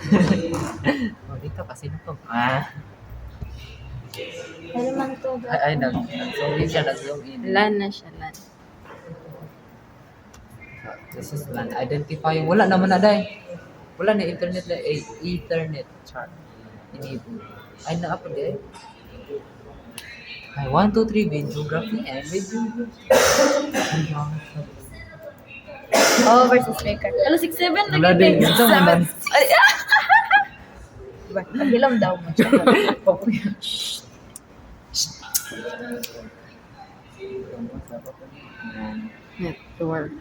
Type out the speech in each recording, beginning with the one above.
Oh, dito kasi na to. Ano man to? Nag-zoom in siya, nag-zoom in. Lan na siya, lan. This is LAN identifying. Wala naman na dahil. Wala na internet na Ethernet chart. Enable. Ay na po dahil. Ay, 1, 2, 3, videography and video. Oh, versus maker. Ano, 6-7 Wala din. Ito naman. Ay, diba? Pagilom daw mo. Network.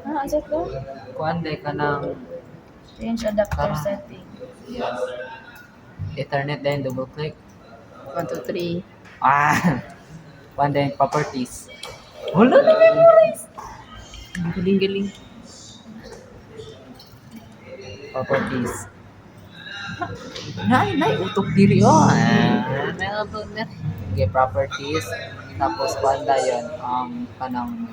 Asa to? Kuan day ka ng Change adapter Ah. setting. Ethernet din, double click. 1, 2, 3. Kuan day properties. Wala na memorize. Galing-galing. Properties. Nay, utok diri Meron to na. Okay, properties. Tapos banda yun, kanang,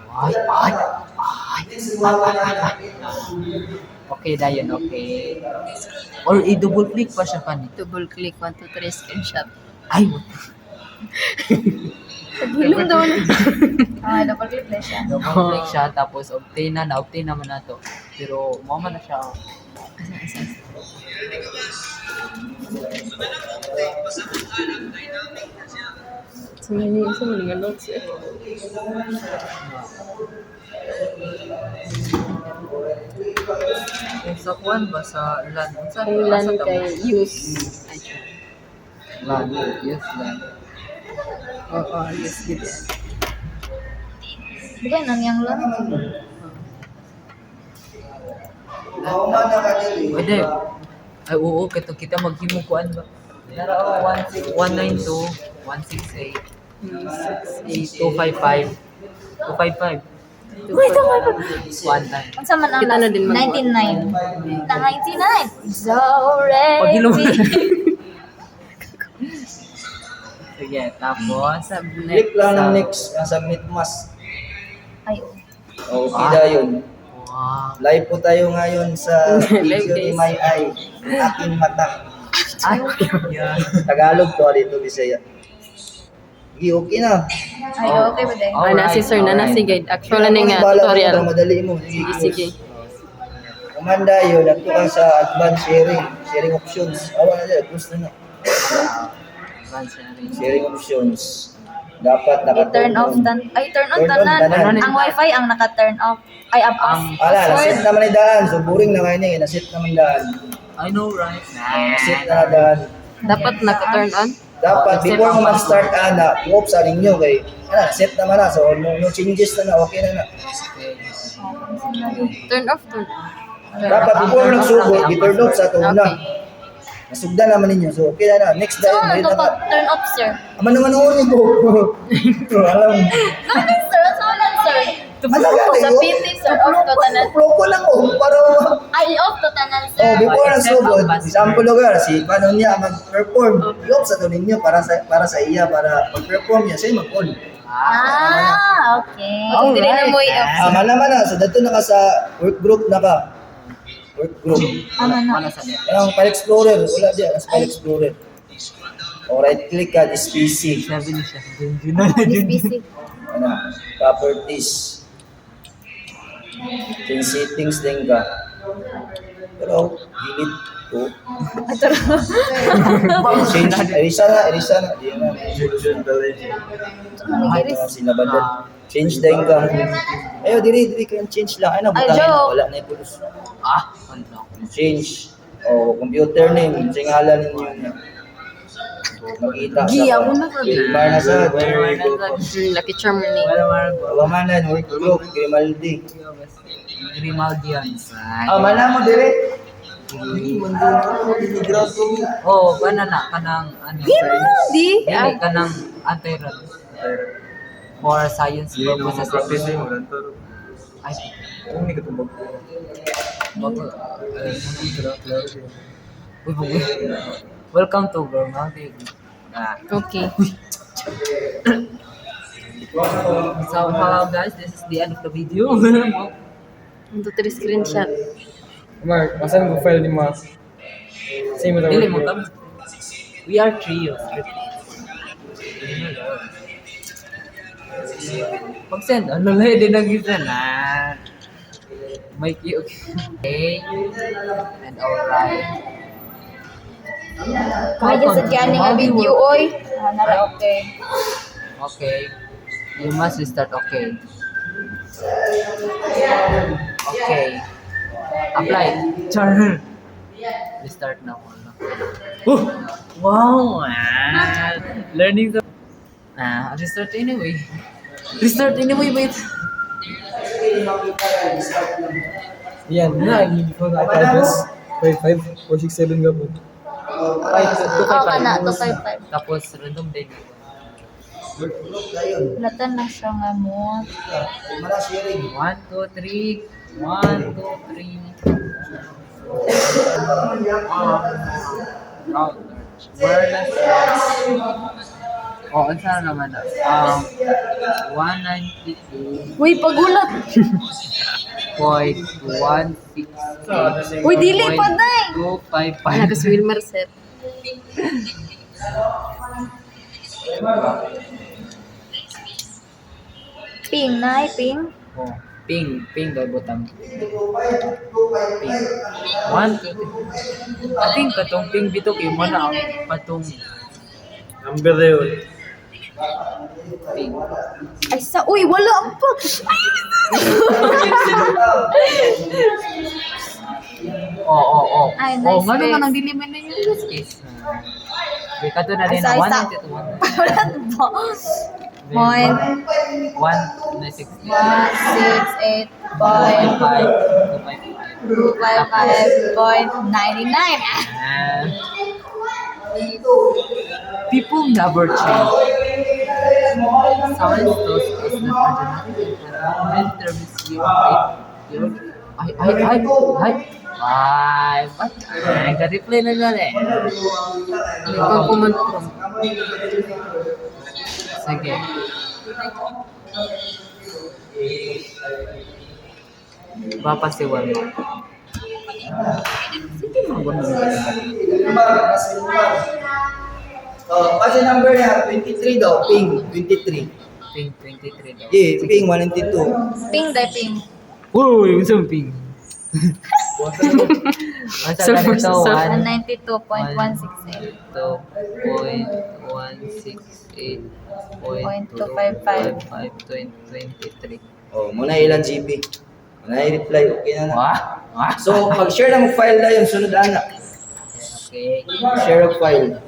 okay na yun, okay. Or i-double click pa siya pa ni. Double click, 1, 2, 3, screenshot. Ay, Pagilom daw na. Double click na siya. double click siya, tapos obtain naman na to. Pero, mama na siya. Sa mga notes eh. Kung sa kuan ba, sa LAN, sa Ang lan kay use. LAN, yes, LAN. Oo, use dito. Di ba nang yang lan? Pwede. Ay, oo, kita maghimukuan ba? Nara ako, 192, 168, 255, 255. Wait, tama ba? One time. Ang sama na Kita na din mag- 99. 99. So Pagilom. ready. Sige, tapos, Click lang ng next, submit mas. Ay, Okay na yun. wow. Live po tayo ngayon sa Live, video ni guys. My Eye, aking mata. Ay, yeah. Tagalog to, dito Bisaya. Okay, okay na. ay okay ba din? Alright, Na si sir na alright. si guide. Actual na nga Bahala mo, tutorial. madali mo. Sige. Kumanda yun, nagto ka sa advanced sharing options. Awa na dyan, gusto na. Advance sharing. Sharing options. Dapat I-turn off turn on Turn on tanan. tanan. Ang wifi ang naka-turn off. Ay, Ang- nasit naman ni daan. So boring na ngayon eh. Nasit naman daan. I know, right? Nasit na daan. Dapat naka-turn on. Dapat before mo mag-start i-off sa ninyo kay set naman na. So no changes na okay na. Turn off, turn on. Dapat before mo nagsugod, i-turn off sa ito una. Okay. Nasugdan naman ninyo. So okay na. Next So, day, ano to pag turn off, sir? Aman naman ulit ko. Alam. Ganun, sir. So, lang, sir. Sa PT, sir, off to tanan. Ploko lang para Ay, off to tanan, sir. before nagsugod, example lugar si paano niya mag-perform. I-off sa to ninyo para sa iya para mag-perform niya siya mag-on. Okay. Hindi rin na mo i-off. Naman na. So dito na ka sa work group na ka. Work group. Tama na. Wala sa net. Ang File Explorer, wala diyan, ang File Explorer. O right click ka, this PC. Sabi niya siya. This busy. Ano, properties. Change settings din ka. Pero, gilid ko. Change, erisa na. Di na. Sila ba doon? Change din ka. Ayo, diri ka yung change lang. Ano, Ay, butangin na, Joe. wala na ito. Ano? Change. O, computer name, singalan ninyo na. Makita Gi, sa ako na ka. Wilmar na sa Lucky charm ni. Wala marag. Wamanan, work group, Grimaldi. Grimaldians. Mana mo dire? Oh, banana kanang ano? Di. Dili kanang anti-rat. For science purposes. Ay, bago. Uy. Welcome to Grimaldi. Okay. So hello guys, this is the end of the video. 1, 2, 3 screenshot. Mark, masan ko file ni Mas? Same with our Dili mo work. kami. We are trios. Pag-send, ano lang din nag-isa na. May cute. Okay. And alright. Kaya dyan sa gani nga video, oy. Nara, okay. Okay. You must restart okay. Okay. Apply. Char. Restart na ako. Wow! Learning the... restart anyway. Restart anyway, wait. Yan, na, before na address 55 467 ka po. Oo ka na, 255. Tapos random din. Latan na siya nga mo. Mara sharing. 1, 2, 3. 1, 2, 3. Wireless. Oh, ang sana naman na. 192.168. Uy, pagulat. Uy, dili pa, Day. 255. Wala ka si Wilmer, sir. Ping, nay, ping. Oh, ping daw butang. Ping. 1, 2, 3. I think katong ping bito kay mo na ang patong Number na yun. ping. Ay, uy, wala pa. Oh. Ay, Oh, nice ngano space. man ang diliman na yung use case. Di ka to na din Ay, na sa- 192. Wala pa. Point. 1, 960. 168 point 255.99. People never change. Someone those is not ordinary. When there is you, ay, what? Ay, ka-replay na dyan eh. Ikaw kumontrol. Sige. Papasiwan mo. Oh, kasi number niya 23 daw, ping 23. Ping 23 daw. Yeah, ping 192. Ping, day, ping. Uy, isang ping. Masa Surf, ganito, surf. 192.168. 192.168.255.23. Oh, muna ilang GB. Muna i-reply, okay na na. Wah. So, pag-share na mag-file na yun, sunod na. Okay. Share of file.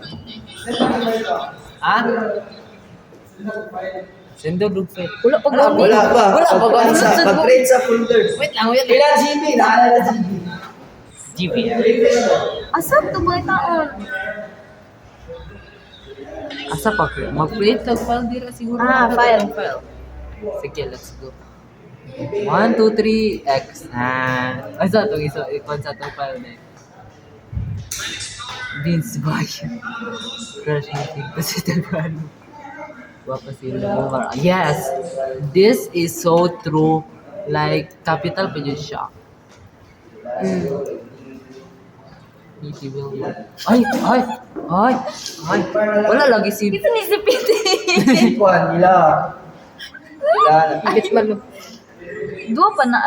Ah? Sendo dug file. Wala pa gani. Wala pa. Wala pa ba? Pag-create sa folder. Wait lang, wait lang. Ilang GB? Naalala GB. GB. Asa to ba taon? Asa pa create? Mag-create ka file dira siguro. File. Sige, let's go. 1, 2, 3, X. Ay, sa itong ikon sa itong file na yun. Vince Bayan. Crush meeting ko sa Tagalog. Wapa sila. Yes! This is so true. Like, capital pa yun siya. P.T. Wilmer. Ay! Wala lagi si... Ito ni si Piti. Ikuan, ila. Bit malo. Dua pa na.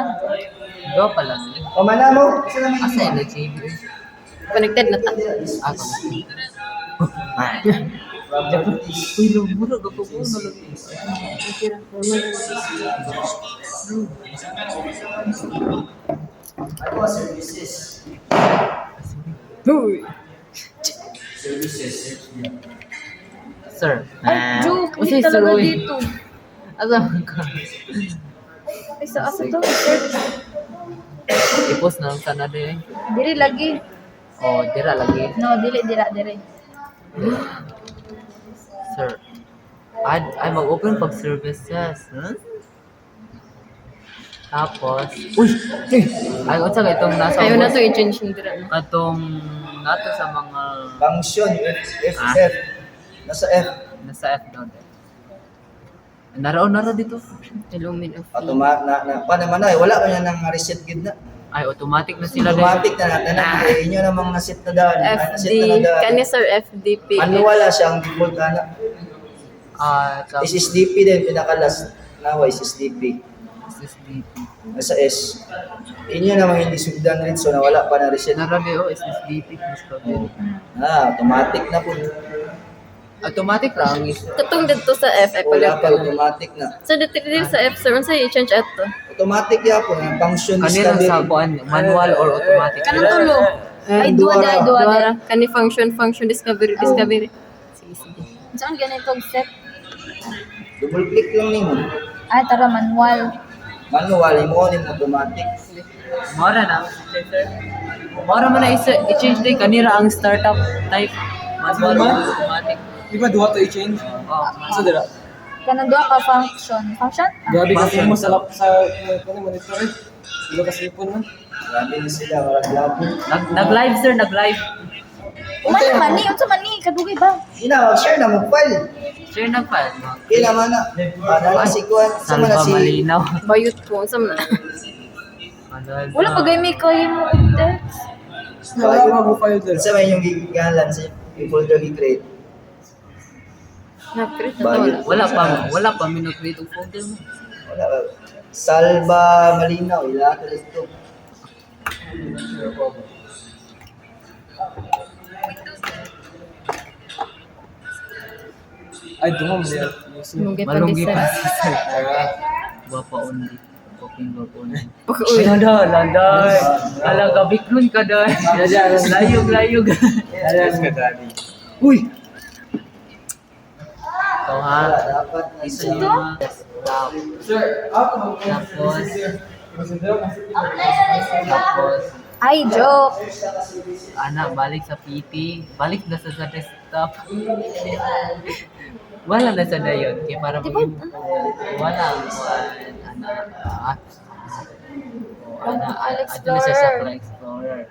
Go pa lang. Pamana mo? Isa naman Asa yun? JB? Connected na ta. Ako. Uy, lumura. Gapa ko. Ano services? Sir. Ay, joke. Uy, Hindi talaga uy. dito. Asa ka? Ay, asa to? Search. I-post na lang sana din. Diri lagi. Oh, dira lagi. No, dili. Sir. Ay mag-open pag services. Huh? Tapos, uy! Ay, unsa ka itong nasa Ayaw na to i-change yung dira. Katong nato sa mga Function, F. Nasa F. nasa F doon. Naraw dito. Illumin of Ato na pa naman na, wala pa niya nang reset gid na. Ay, automatic na sila din. Automatic na natin na. Inyo namang nasit na daan. Nasit na FD, daan. kani sir, FDP. Manual na siya ang default na. Tapos SSDP din, pinaka-last na SSDP. SSDP. Nasa S. Inyo namang hindi sugdan rin, so nawala pa na reset. Narabi, SSDP. Automatic na po. Automatic lang is Katong dito sa F, ay Wala pa, palit. automatic na. So dito sa F, sir, unsa i-change ato? Automatic ya po, ang function is kanila sa kuan, manual or automatic. Kanang tulo. Ay, Duwara. duwa da. Duara, kani function, discovery. Sige, sige. Saan ganitong set? Double click lang nimo. Ay, tara, manual. Manual, mo ni automatic. Mora na sir. Mora man na i-change din kanira ang startup type. Manual or automatic. Di ba duha to i-change? Oh, Asa dira? Kanang duwa ka function. Function? Grabe kasi mo sa monitor eh. Ilo ka cellphone man. Grabe ni sila, walang labo. Nag-live sir, nag-live. Umano mani, unsa mani, kadugay ba? Ina, mag-share na, mag-file. Share na pa. Kila man na. Para si Kuan, sa man na Salva si... malinaw. Bayot ko, unsa man. Wala pa gay may kayo mo text. Wala ka mo file dira. Sa may yung gigalan sa yung folder gi-create. Na-create na Bayot. to. Wala pa minag-create ang folder mo. Wala ka. Salva malinaw, ilahat ito. Ay, duha mo yan. Malunggay pa Malunggi di pa sir. si sir. Bapa undi. Coping bapa undi. Uy, Landay. Alaga biklon ka dahil. Layog. Uy! Ikaw ha. Dapat Isa yung mga stop. Sir, ako Tapos, Ay, joke. anak, balik sa PT. Balik na sa desktop. Wala na sa dayon. Kaya para maging... Wala. Ato na siya sa Play Explorer.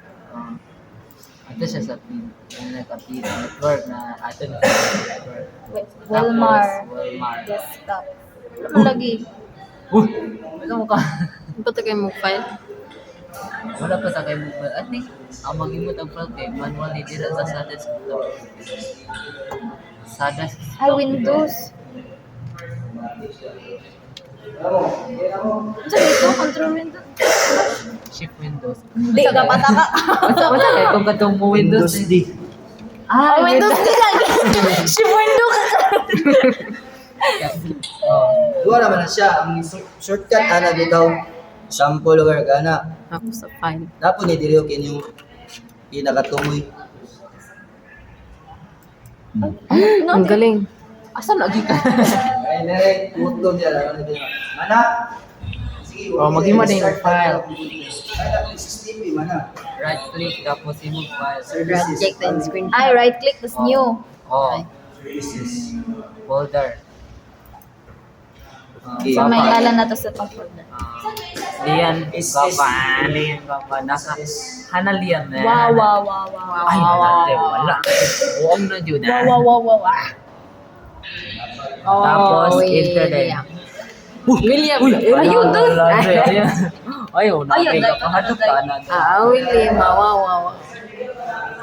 Ato siya sa PT network na ato na sa network. Walmart. Tapos, Walmart. Desktop. Ano lagi? Wala mo ka. ba't kayo mag-file? Wala pa sa kayo mo. At least, ang mag-imot ang file kay manual ni Dira sa desktop. Sa desktop. Ay, Windows. Sa dito, control Windows. Shift Windows. Hindi ka pataka. Wala kayo kung katong mo Windows. D. Ah, Windows din lang. Shift Windows ka. Oh. Duha naman na siya. Ang shortcut, ana bitaw. Sample or gana. Ako sa file. Dapat ni Dirio yung pinakatumoy. Ang galing. Asa lagi ka? Ay, nere, utong niya lang. Mana? Sige, Oh, mag-ima na yung file. Ay, ako SSDP, mana? Right click tapos imog file. Services. Project and screen. Ay, right click, tas new. Oh, Services. folder. Okay. So, may ngalan na to sa top folder. Lian Is- Baba. Nasa Hanalian na. Wow, wow, wow, wow. Ay, nante, wala. Huwag na yun. Wow, wow, wow, wow, wow. Tapos, William. internet. William. Ayun doon. Ayun. Ayun, Ayun, dahil nakahadap ka na. William. Wow.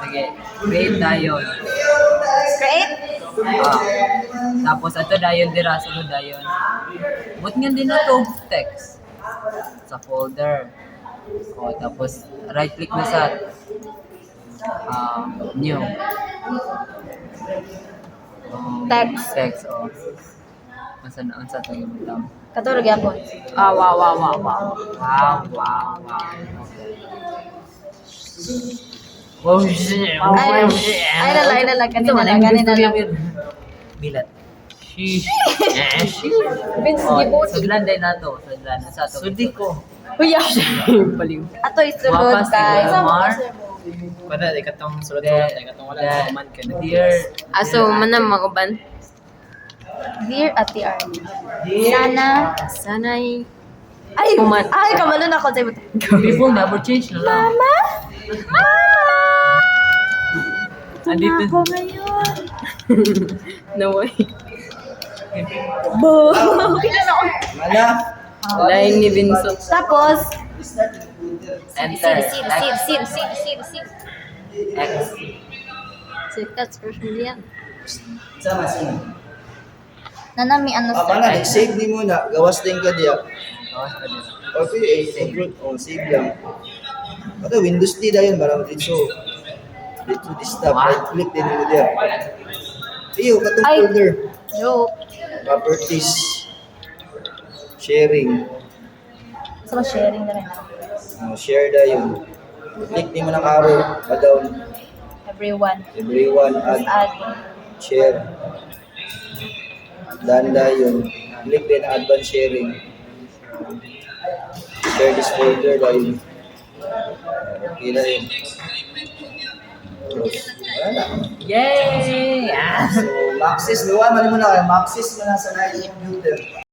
Sige, create na yun. Create? Tapos, ito dayon dira, sunod dayon. But nga din na to, text. Sa folder. O, tapos, right click na sa new. Text. O. Unsa to yung lang. Katulog yapon. Wow. Wow. Wow, shit. Ay, nala. Ganina lang. Bilat. Sheesh. Vince, Oh, gibot. sudlan din na to. Sudlan. Sa to. Sudi ko. Huya. Baliw. Ato isulod Wapas ni kay. Walmart. Kada, ikatong Sulat-sulat, ikatong wala man ka. Dear. Aso, manang mag-uban. Dear Ate Arlie. Sana. Sana'y Ay, Kuman. kabalo na ako sa ibuto. People never change na lang. Mama? Andito. Ako ngayon. no way. Bo. Kailan ako? Mana? Lain ni Vincent. Tapos, Enter. Sir. X. Sikat, first million. Sama sino? Nanami ano Ah, sir? mana, save ni muna. Gawas din ka diya. Gawas ka dito. Okay, control. Oh, save lang. Ito, Windows D dahil. Marami dito. Dito, stop. Right click din mo diya. Iyo, katong Ay. folder. Yo. Properties. Sharing. So, sharing na rin Share dahil. Click din mo ng arrow. Pa-down. everyone. Everyone Just add. add. Share. Danda yun. Click din ang advanced sharing. Share this folder dahil. Okay na yun. Close. Wala na. Yay! Ah! So, Maxis, gawa, mali mo na kayo. Maxis mo na sa night computer.